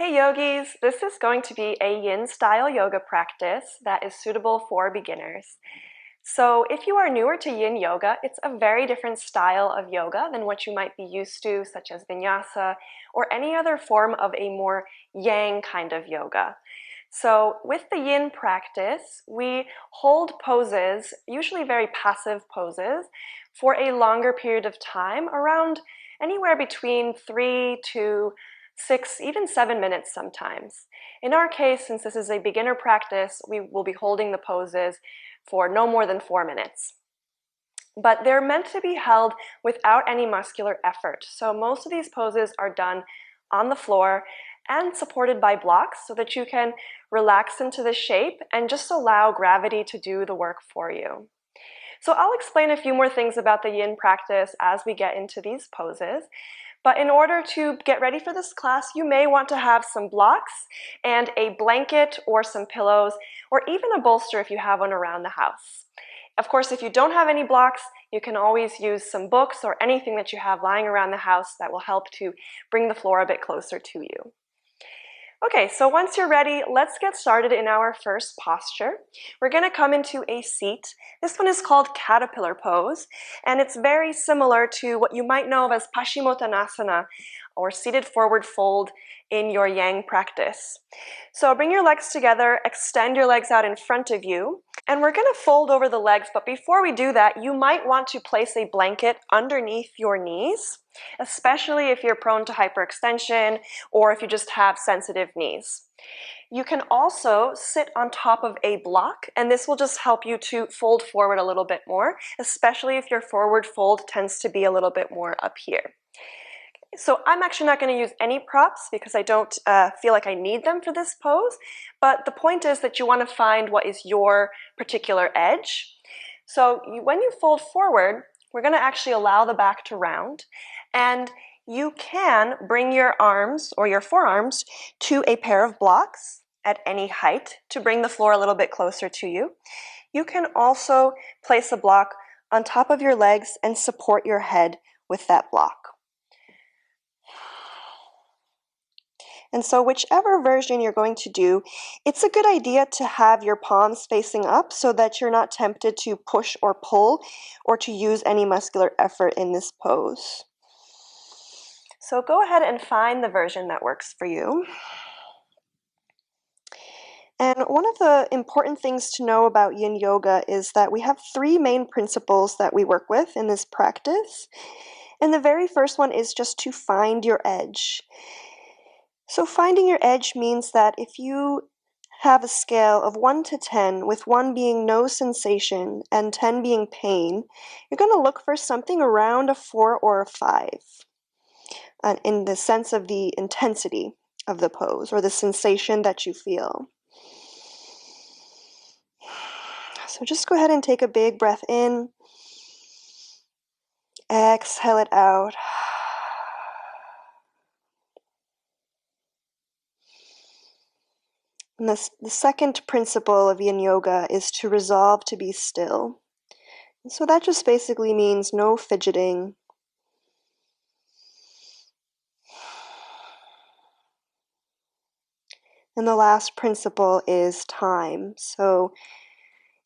Hey yogis, this is going to be a yin style yoga practice that is suitable for beginners. So if you are newer to yin yoga, it's a very different style of yoga than what you might be used to, such as vinyasa or any other form of a more yang kind of yoga. So with the yin practice, we hold poses, usually very passive poses, for a longer period of time, around anywhere between 3 to 6, even 7 minutes sometimes. In our case, since this is a beginner practice, we will be holding the poses for no more than 4 minutes. But they're meant to be held without any muscular effort. So most of these poses are done on the floor and supported by blocks so that you can relax into the shape and just allow gravity to do the work for you. So I'll explain a few more things about the yin practice as we get into these poses. But in order to get ready for this class, you may want to have some blocks and a blanket or some pillows, or even a bolster if you have one around the house. Of course, if you don't have any blocks, you can always use some books or anything that you have lying around the house that will help to bring the floor a bit closer to you. Okay, so once you're ready, let's get started in our first posture. We're going to come into a seat. This one is called caterpillar pose, and it's very similar to what you might know of as Paschimottanasana, or seated forward fold in your yang practice. So bring your legs together, extend your legs out in front of you, and we're going to fold over the legs, but before we do that, you might want to place a blanket underneath your knees, especially if you're prone to hyperextension or if you just have sensitive knees. You can also sit on top of a block, and this will just help you to fold forward a little bit more, especially if your forward fold tends to be a little bit more up here. So I'm actually not going to use any props because I don't feel like I need them for this pose, but the point is that you want to find what is your particular edge. So when you fold forward, we're going to actually allow the back to round, and you can bring your arms or your forearms to a pair of blocks at any height to bring the floor a little bit closer to you. You can also place a block on top of your legs and support your head with that block. And so whichever version you're going to do, it's a good idea to have your palms facing up so that you're not tempted to push or pull or to use any muscular effort in this pose. So go ahead and find the version that works for you. And one of the important things to know about Yin Yoga is that we have 3 main principles that we work with in this practice. And the very first one is just to find your edge. So finding your edge means that if you have a scale of 1 to 10, with 1 being no sensation and 10 being pain, you're going to look for something around a 4 or a 5 in the sense of the intensity of the pose or the sensation that you feel. So just go ahead and take a big breath in. Exhale it out. And the second principle of Yin Yoga is to resolve to be still. And so that just basically means no fidgeting. And the last principle is time. So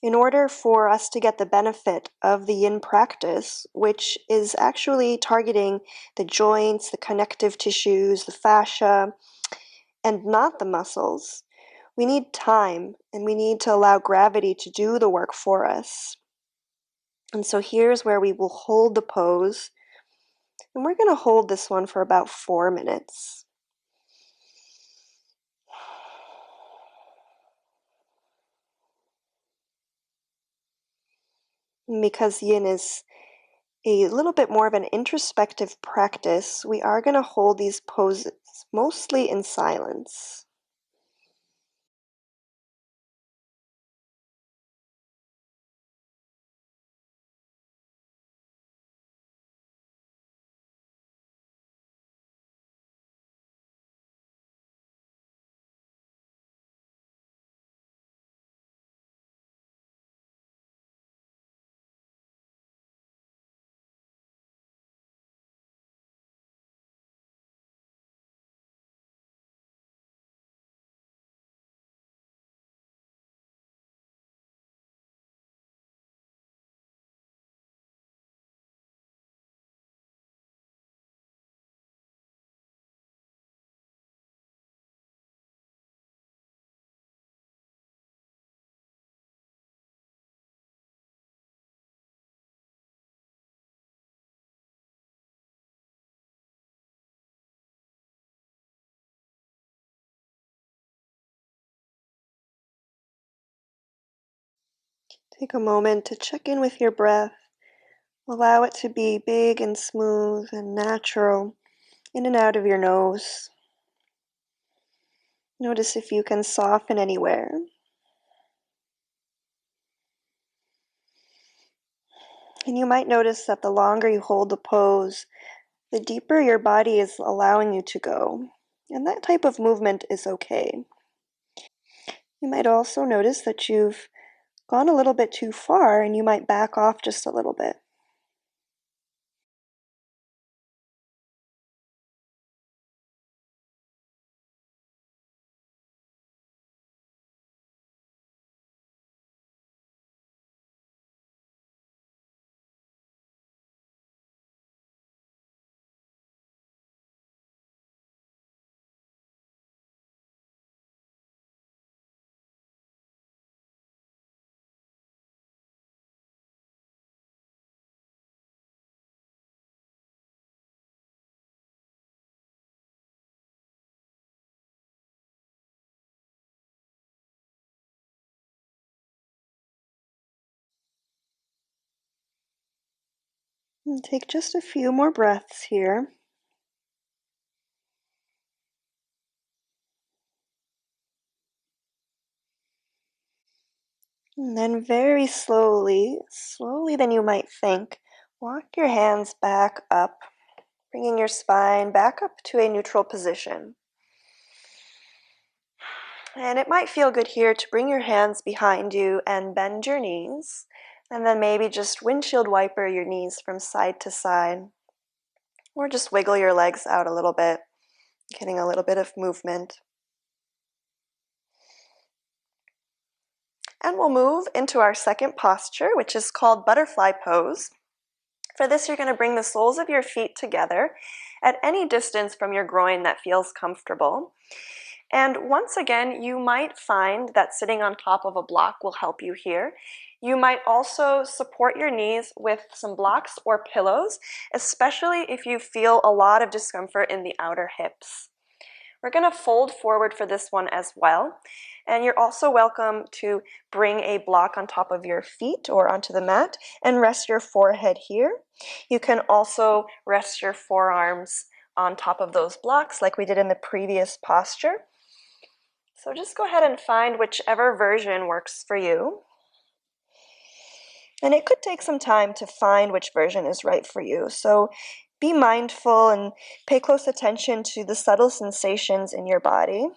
in order for us to get the benefit of the yin practice, which is actually targeting the joints, the connective tissues, the fascia, and not the muscles, we need time, and we need to allow gravity to do the work for us. And so here's where we will hold the pose, and we're going to hold this one for about 4 minutes. And because yin is a little bit more of an introspective practice, we are going to hold these poses mostly in silence. Take a moment to check in with your breath. Allow it to be big and smooth and natural in and out of your nose. Notice if you can soften anywhere. And you might notice that the longer you hold the pose, the deeper your body is allowing you to go. And that type of movement is okay. You might also notice that you've gone a little bit too far and you might back off just a little bit. And take just a few more breaths here. And then very slowly, slower than you might think, walk your hands back up, bringing your spine back up to a neutral position. And it might feel good here to bring your hands behind you and bend your knees. And then maybe just windshield wiper your knees from side to side. Or just wiggle your legs out a little bit, getting a little bit of movement. And we'll move into our second posture, which is called butterfly pose. For this, you're going to bring the soles of your feet together at any distance from your groin that feels comfortable. And once again, you might find that sitting on top of a block will help you here. You might also support your knees with some blocks or pillows, especially if you feel a lot of discomfort in the outer hips. We're going to fold forward for this one as well. And you're also welcome to bring a block on top of your feet or onto the mat and rest your forehead here. You can also rest your forearms on top of those blocks like we did in the previous posture. So just go ahead and find whichever version works for you. And it could take some time to find which version is right for you. So be mindful and pay close attention to the subtle sensations in your body.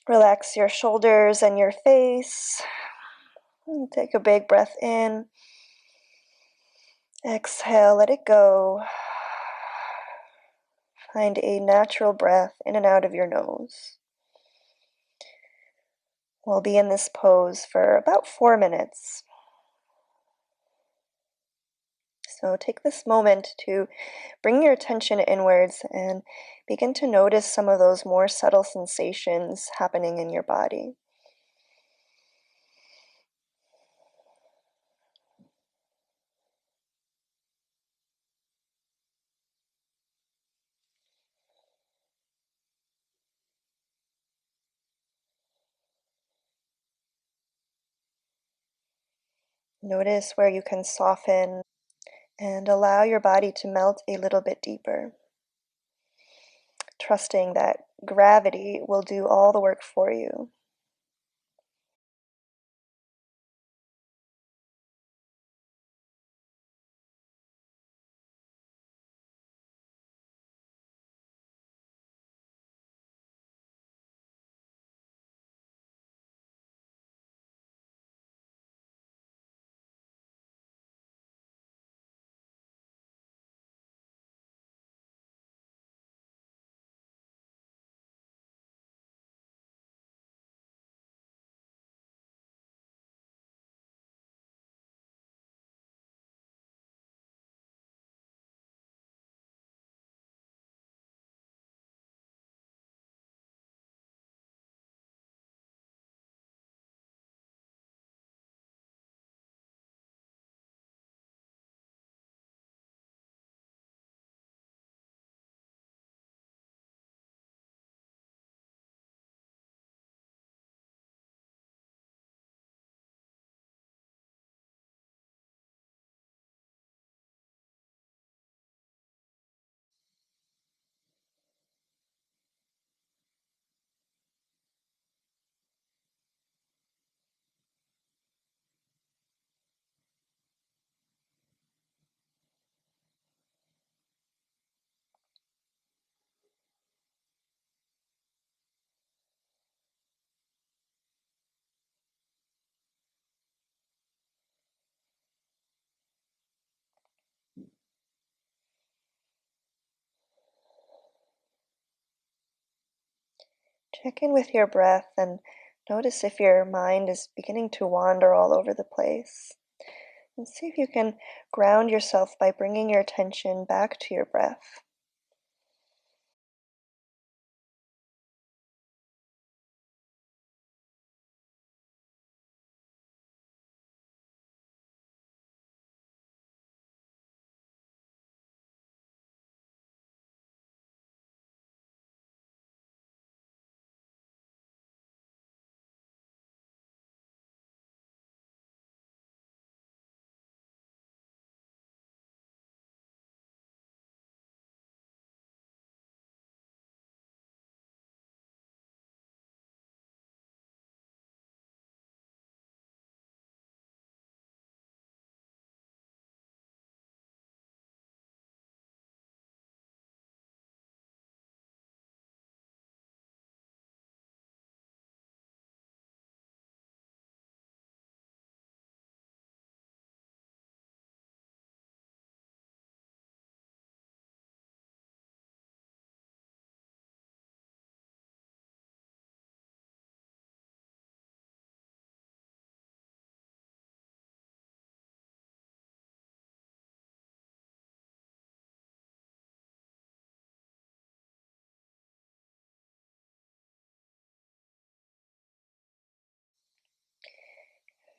Relax your shoulders and your face. And take a big breath in. Exhale, let it go. Find a natural breath in and out of your nose. We'll be in this pose for about 4 minutes. So take this moment to bring your attention inwards and begin to notice some of those more subtle sensations happening in your body. Notice where you can soften and allow your body to melt a little bit deeper, trusting that gravity will do all the work for you. Check in with your breath and notice if your mind is beginning to wander all over the place. And see if you can ground yourself by bringing your attention back to your breath.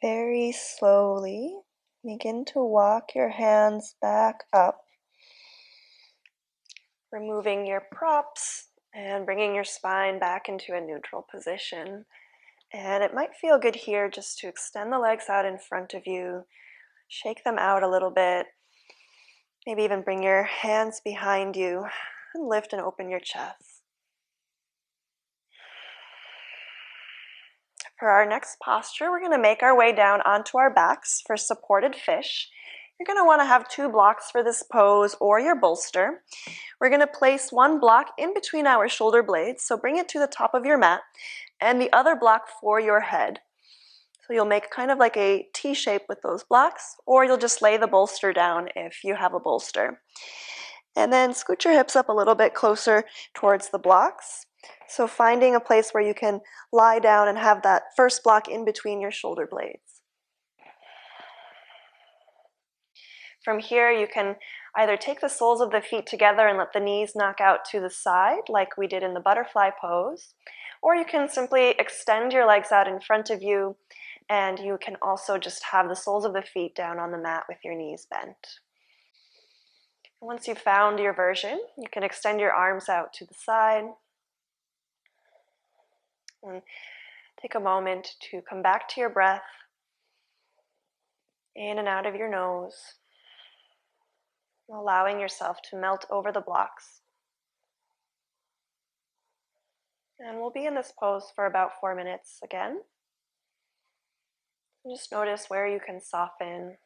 Very slowly, begin to walk your hands back up, removing your props and bringing your spine back into a neutral position. And it might feel good here just to extend the legs out in front of you, shake them out a little bit, maybe even bring your hands behind you and lift and open your chest. For our next posture, we're going to make our way down onto our backs for supported fish. You're going to want to have 2 blocks for this pose or your bolster. We're going to place one block in between our shoulder blades, so bring it to the top of your mat, and the other block for your head. So you'll make kind of like a T shape with those blocks, or you'll just lay the bolster down if you have a bolster. And then scoot your hips up a little bit closer towards the blocks. So finding a place where you can lie down and have that first block in between your shoulder blades. From here, you can either take the soles of the feet together and let the knees knock out to the side, like we did in the butterfly pose, or you can simply extend your legs out in front of you, and you can also just have the soles of the feet down on the mat with your knees bent. Once you've found your version, you can extend your arms out to the side and take a moment to come back to your breath, in and out of your nose, allowing yourself to melt over the blocks. And we'll be in this pose for about 4 minutes again. Just notice where you can soften.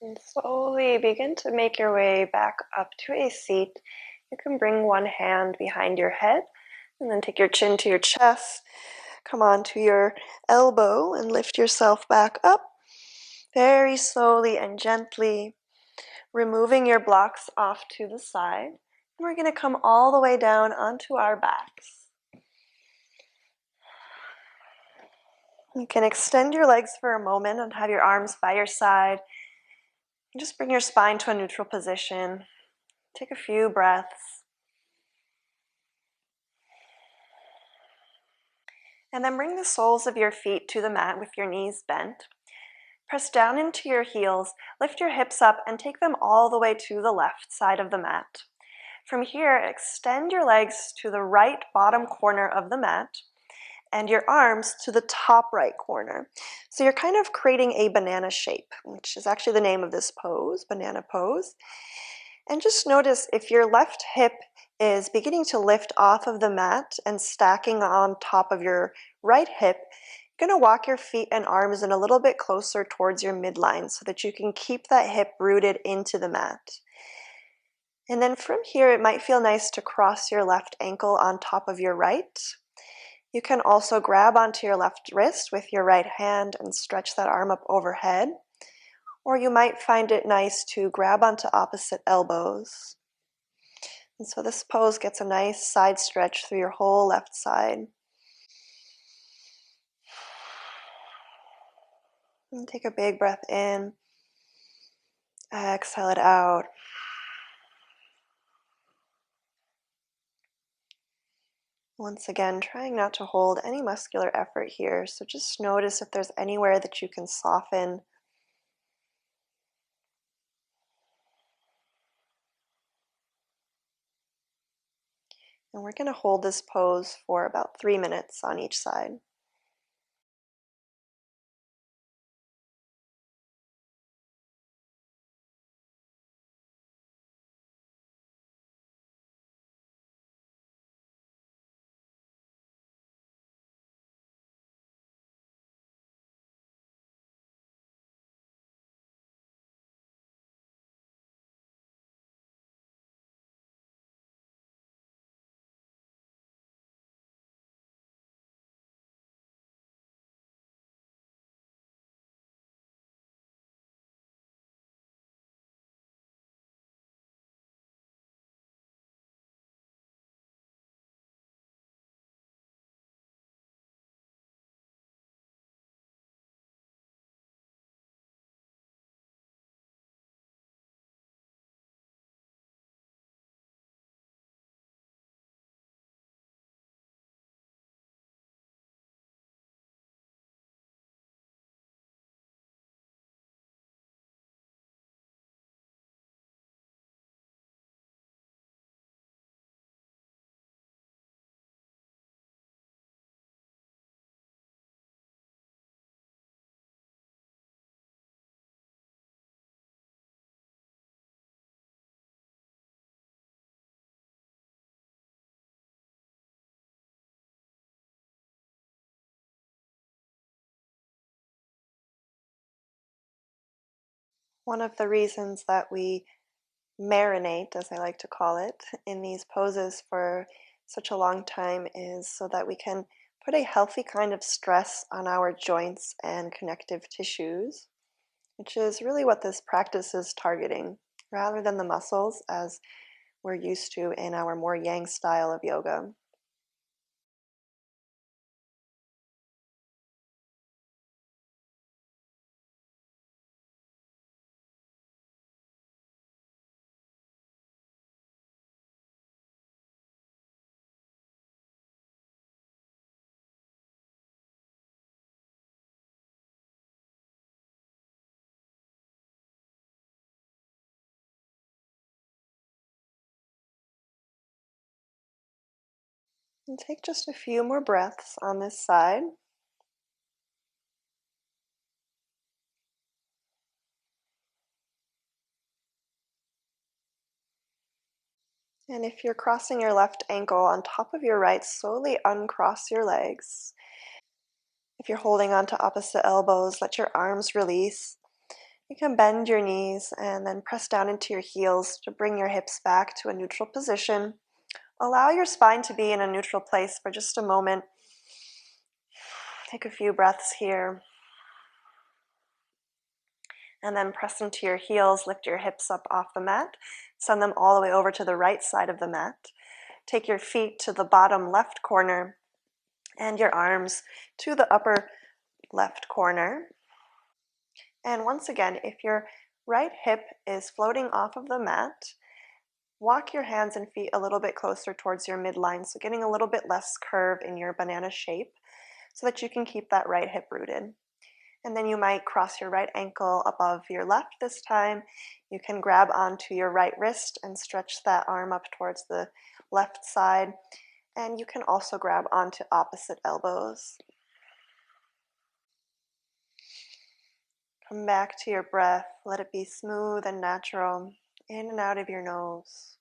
And slowly begin to make your way back up to a seat. You can bring one hand behind your head and then take your chin to your chest. Come on to your elbow and lift yourself back up very slowly and gently, removing your blocks off to the side. And we're going to come all the way down onto our backs. You can extend your legs for a moment and have your arms by your side. Just bring your spine to a neutral position. Take a few breaths. And then bring the soles of your feet to the mat with your knees bent. Press down into your heels, lift your hips up, and take them all the way to the left side of the mat. From here, extend your legs to the right bottom corner of the mat and your arms to the top right corner. So you're kind of creating a banana shape, which is actually the name of this pose, banana pose. And just notice if your left hip is beginning to lift off of the mat and stacking on top of your right hip, you're going to walk your feet and arms in a little bit closer towards your midline so that you can keep that hip rooted into the mat. And then from here, it might feel nice to cross your left ankle on top of your right. You can also grab onto your left wrist with your right hand and stretch that arm up overhead. Or you might find it nice to grab onto opposite elbows. And so this pose gets a nice side stretch through your whole left side. And take a big breath in. Exhale it out. Once again, trying not to hold any muscular effort here. So just notice if there's anywhere that you can soften. And we're going to hold this pose for about 3 minutes on each side. One of the reasons that we marinate, as I like to call it, in these poses for such a long time is so that we can put a healthy kind of stress on our joints and connective tissues, which is really what this practice is targeting, rather than the muscles as we're used to in our more yang style of yoga. And take just a few more breaths on this side. And if you're crossing your left ankle on top of your right, slowly uncross your legs. If you're holding on to opposite elbows, let your arms release. You can bend your knees and then press down into your heels to bring your hips back to a neutral position. Allow your spine to be in a neutral place for just a moment. Take a few breaths here. And then press into your heels, lift your hips up off the mat, send them all the way over to the right side of the mat. Take your feet to the bottom left corner and your arms to the upper left corner. And once again, if your right hip is floating off of the mat, walk your hands and feet a little bit closer towards your midline, so getting a little bit less curve in your banana shape so that you can keep that right hip rooted. And then you might cross your right ankle above your left this time. You can grab onto your right wrist and stretch that arm up towards the left side. And you can also grab onto opposite elbows. Come back to your breath. Let it be smooth and natural. In and out of your nose.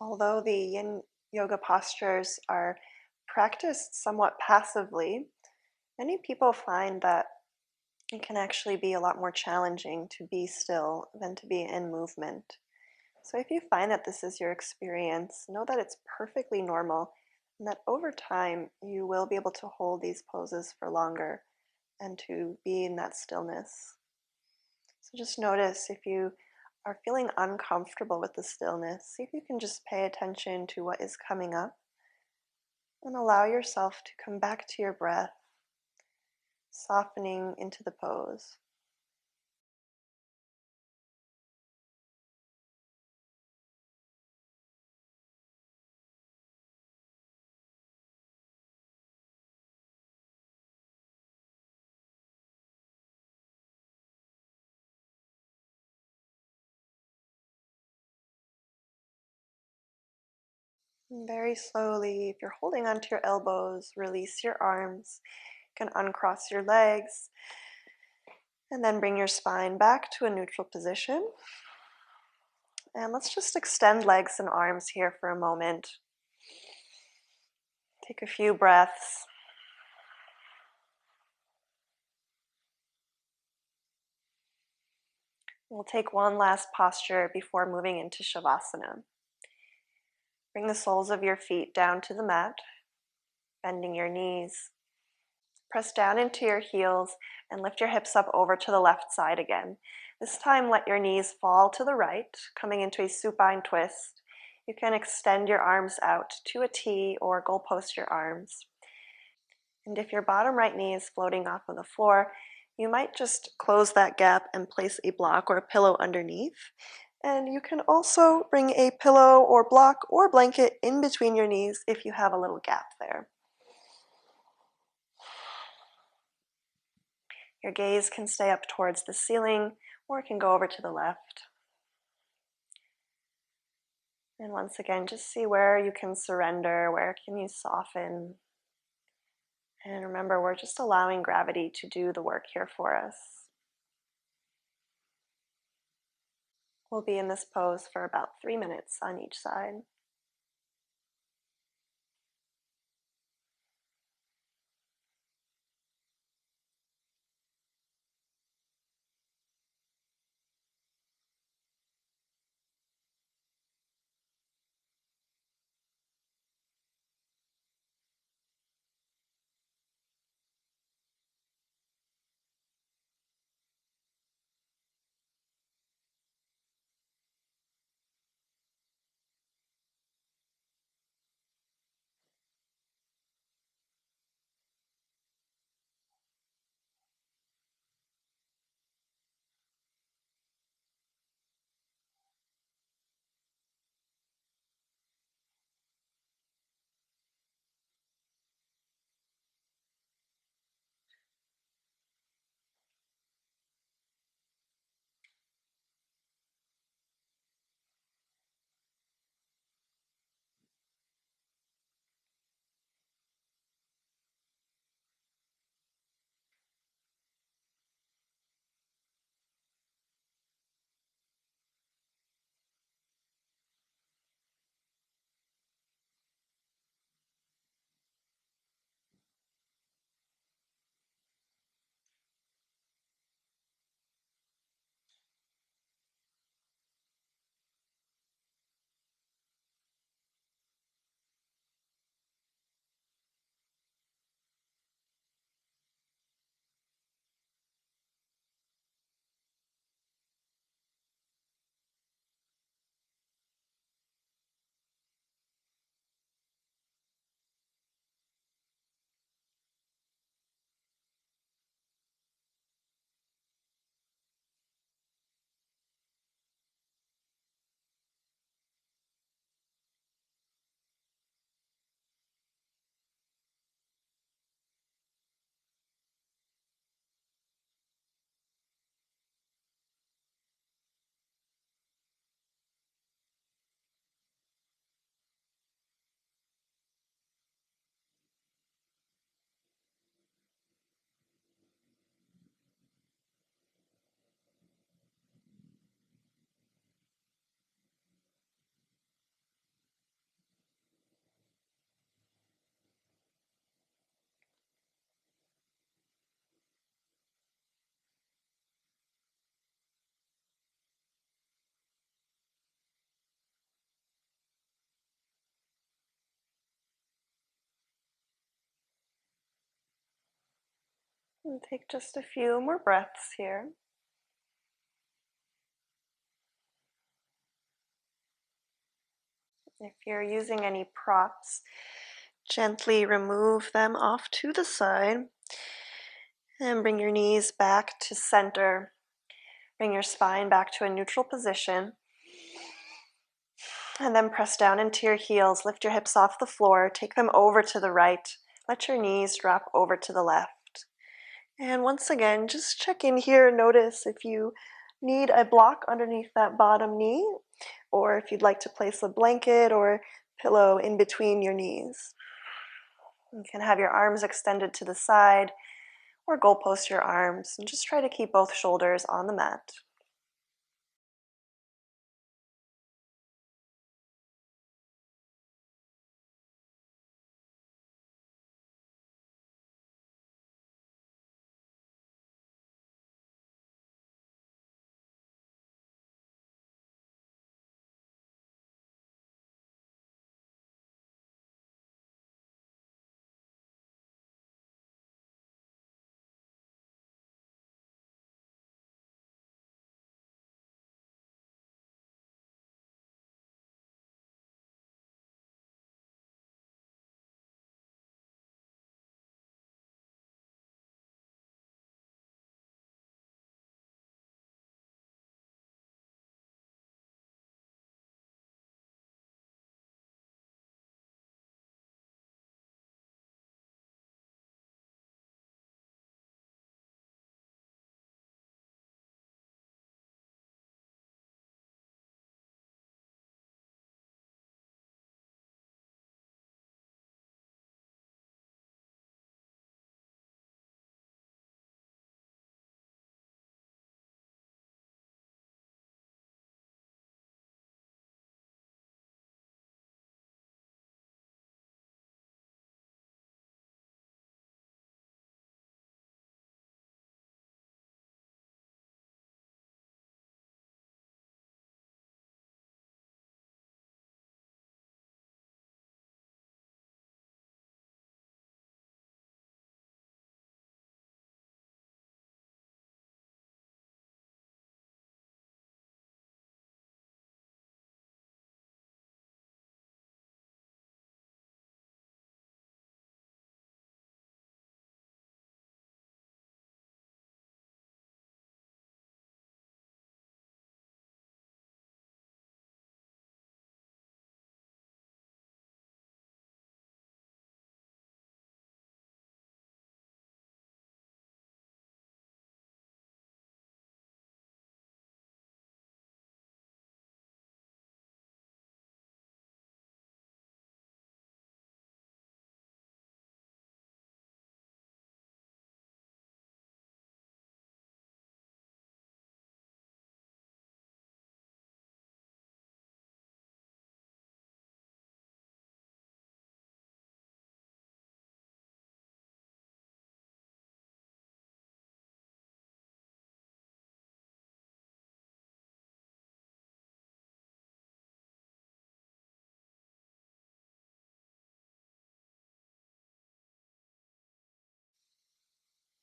Although the Yin Yoga postures are practiced somewhat passively, many people find that it can actually be a lot more challenging to be still than to be in movement. So if you find that this is your experience, know that it's perfectly normal and that over time you will be able to hold these poses for longer and to be in that stillness. So just notice if you are feeling uncomfortable with the stillness, see if you can just pay attention to what is coming up and allow yourself to come back to your breath, softening into the pose. And very slowly, if you're holding onto your elbows, release your arms. You can uncross your legs and then bring your spine back to a neutral position. And let's just extend legs and arms here for a moment. Take a few breaths. We'll take one last posture before moving into Shavasana. Bring the soles of your feet down to the mat, bending your knees. Press down into your heels and lift your hips up over to the left side again. This time, let your knees fall to the right, coming into a supine twist. You can extend your arms out to a T or goalpost your arms. And if your bottom right knee is floating off of the floor, you might just close that gap and place a block or a pillow underneath. And you can also bring a pillow or block or blanket in between your knees if you have a little gap there. Your gaze can stay up towards the ceiling or it can go over to the left. And once again, just see where you can surrender, where can you soften. And remember, we're just allowing gravity to do the work here for us. We'll be in this pose for about 3 minutes on each side. And take just a few more breaths here. If you're using any props, gently remove them off to the side and bring your knees back to center. Bring your spine back to a neutral position. And then press down into your heels, lift your hips off the floor, take them over to the right. Let your knees drop over to the left. And once again, just check in here. Notice if you need a block underneath that bottom knee, or if you'd like to place a blanket or pillow in between your knees. You can have your arms extended to the side or goalpost your arms and just try to keep both shoulders on the mat.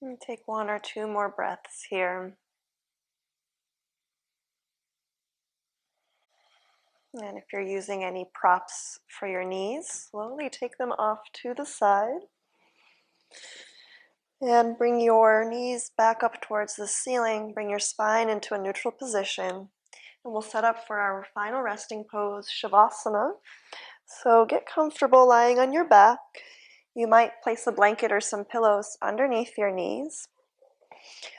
And take 1 or 2 more breaths here. And if you're using any props for your knees, slowly take them off to the side. And bring your knees back up towards the ceiling. Bring your spine into a neutral position. And we'll set up for our final resting pose, Shavasana. So get comfortable lying on your back. You might place a blanket or some pillows underneath your knees.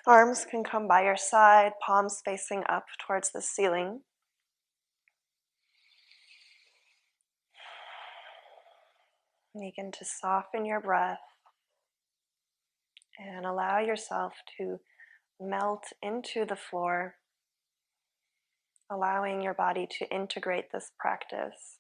Arms can come by your side, palms facing up towards the ceiling. Begin to soften your breath and allow yourself to melt into the floor, allowing your body to integrate this practice.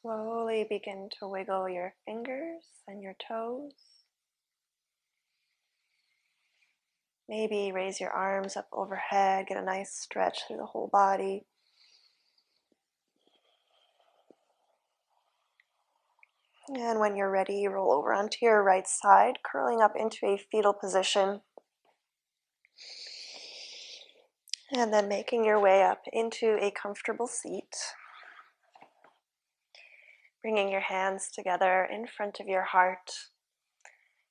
Slowly begin to wiggle your fingers and your toes. Maybe raise your arms up overhead, get a nice stretch through the whole body. And when you're ready, roll over onto your right side, curling up into a fetal position. And then making your way up into a comfortable seat. Bringing your hands together in front of your heart.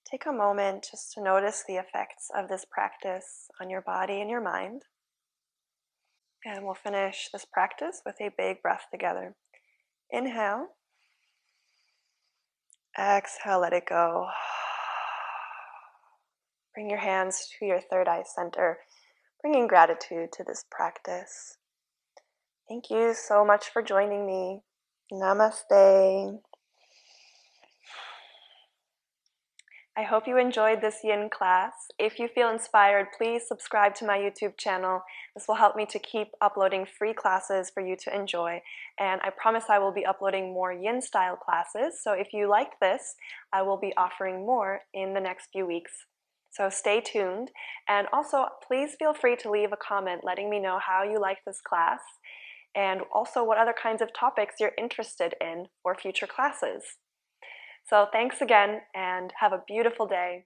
Take a moment just to notice the effects of this practice on your body and your mind. And we'll finish this practice with a big breath together. Inhale. Exhale, let it go. Bring your hands to your third eye center, bringing gratitude to this practice. Thank you so much for joining me. Namaste. I hope you enjoyed this Yin class. If you feel inspired, please subscribe to my YouTube channel. This will help me to keep uploading free classes for you to enjoy. And I promise I will be uploading more Yin style classes. So if you like this, I will be offering more in the next few weeks. So stay tuned. And also, please feel free to leave a comment letting me know how you like this class and also what other kinds of topics you're interested in for future classes. So thanks again and have a beautiful day.